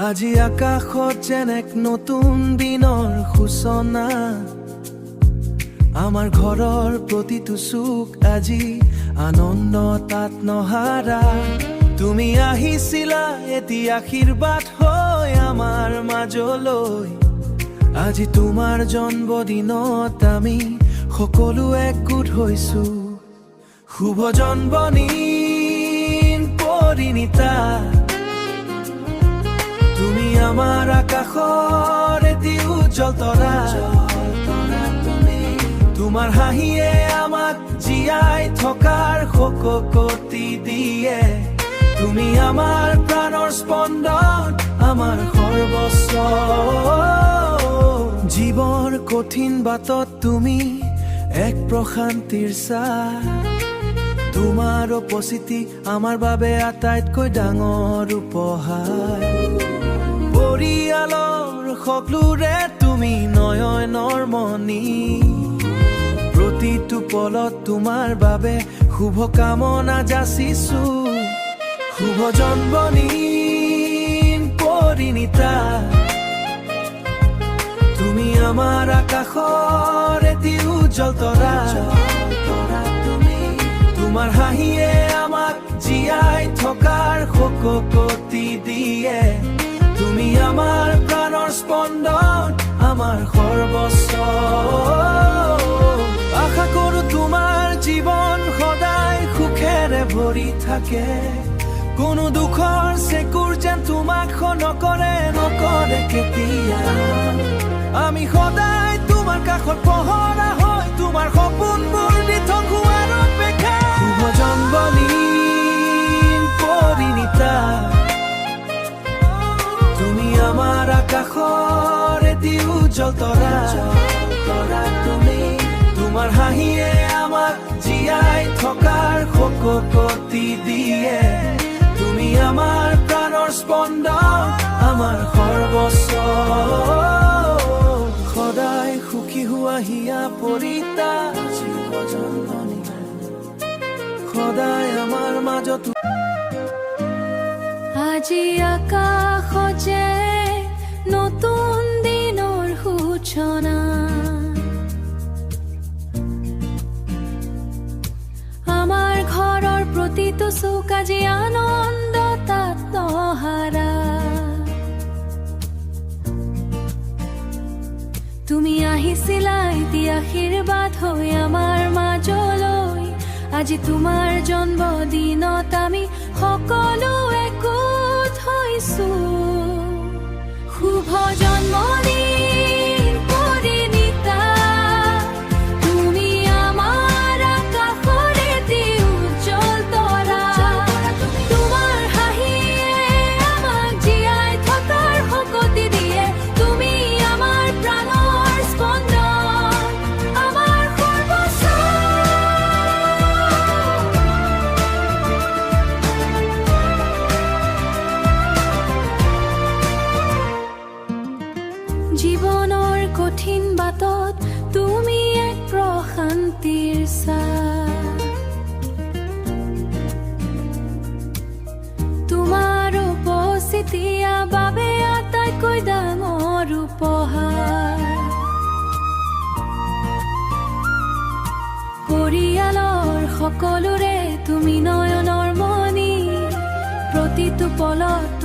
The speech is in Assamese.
আজি আকাশত যেন এক নতুন দিনৰ সূচনা আমাৰ ঘৰৰ প্ৰতিটো সুখ আজি আনন্দ তাত নহাৰা তুমি আহিছিলা এটি আশীৰ্বাদ হৈ আমাৰ মাজলৈ আজি তোমাৰ জন্মদিনত আমি সকলো একগোট হৈছো শুভ জন্মদিন পৰিণীতা তুমি আমাৰ আকাশৰ এটি উজ্জ্বল তৰা তোমাৰ হাঁহিয়ে আমাক জীয়াই থকাৰ শক্তি দিয়ে তুমি আমাৰ প্ৰাণৰ স্পন্দন আমাৰ সৰ্বস্ব জীৱৰ কঠিন বাটত তুমি এক প্ৰশান্তিৰ ছাঁ তোমাৰ উপস্থিতি আমাৰ বাবে আটাইতকৈ ডাঙৰ উপহাৰ পৰিয়ালৰ সকলোৰে তুমি নয়নৰ মণি প্ৰতিটো পলত তোমাৰ বাবে শুভকামনা যাচিছো শুভ জন্মদিন পৰিণীতা তুমি আমাৰ আকাশৰ এটি উজ্জ্বল তৰা তোমাৰ হাঁহিয়ে আমাক জীয়াই থকাৰ শক্তি দিয়ে তুমি আমাৰ প্ৰাণৰ স্পন্দন আমাৰ সৰ্বস্ব আশা কৰো তোমাৰ জীৱন সদায় সুখেৰে ভৰি থাকে কোনো দুখৰ চেকুৰ যেন তোমাক নকৰে কেতিয়া আমি সদায় তোমাৰ কাষত পহৰা হৈ তোমাৰ সপোনবোৰ দি থাকো আৰু অপেক্ষা শুভ জন্মদিন পৰিণীতা তুমি আমাৰ আকাশৰ এটি উজ্জ্বল তৰা তুমি তোমাৰ হাঁহিয়ে আমাক জীয়াই থকাৰ শক্তি দিয়ে তুমি আমাৰ প্ৰাণৰ স্পন্দন আমাৰ সৰ্বস্ব সদায় সুখী হোৱা হিয়া পৰিতা সদায় আমাৰ মাজত আজি আকাশত যে নতুন দিনৰ সূচনা আমাৰ ঘৰৰ প্ৰতিটো সুখ আজি আনন্দ তাত নহাৰা তুমি আহিছিলা এটি আশীৰ্বাদ হৈ আমাৰ মাজলৈ আজি তোমাৰ জন্মদিনত আমি সকলো একগোট হৈছো শুভ জন্মদিন পৰিণীতা তুমি আমাৰ আকাশৰ এটি উজ্জ্বল তৰা তোমাৰ হাঁহিয়ে আমাক জীয়াই থকাৰ শক্তি দিয়ে তুমি আমাৰ প্ৰাণৰ স্পন্দন আমাৰ সৰ্বস্ব জীৱনৰ কঠিন বাটত তুমি এক প্ৰশান্তিৰ ছাঁ তোমাৰ উপস্থিতিৰ বাবে আটাইতকৈ ডাঙৰ উপহাৰ পৰিয়ালৰ সকলোৰে তুমি নয়নৰ মণি প্ৰতিটো পলত